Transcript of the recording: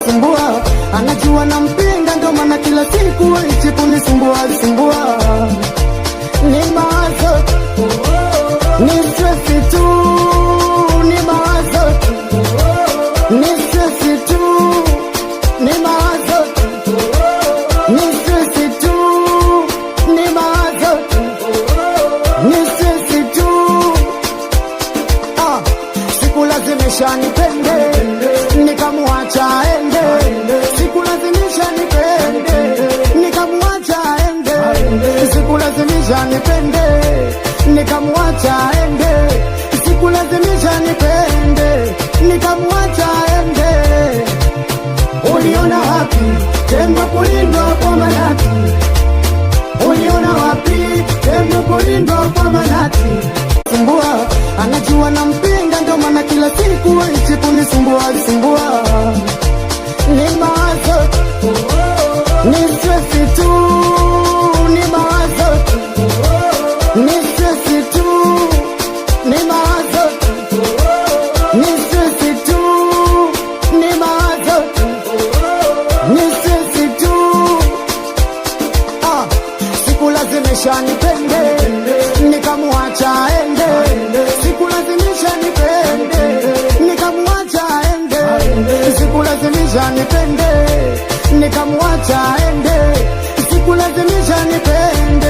sumbua, anajua na mpinga, ndo maana kila siku ichi kunisumbua sumbua. Ni mawazo, ni stress tu, ni mawazo, ni stress tu, ni mawazo, ni stress tu, ni mawazo, ni stress tu. Sikulazimisha nipende, nikamwacha ende. Sikulazimisha nipende, nikamwacha ende. Sikulazimisha nipende, nikamwacha ende. Sikulazimisha nipende, nikamwacha ende. Uliona wapi tembo kulindwa kwa manati? Uliona wapi tembo kulindwa kwa manati? Sumbua, anajua na mpinga, ndo maana kila siku ichi kunisumbua sumbua. Ni mawazo, ni stress tu, ni mawazo, ni stress tu, ni mawazo, ni stress tu, ni mawazo, ni stress tu. Sikulazimisha nipende, nikamwacha ende. Sikulazimisha nipende, nikamwacha ende. Sikulazimisha nipende, nikamwacha ende. Sikulazimisha nipende.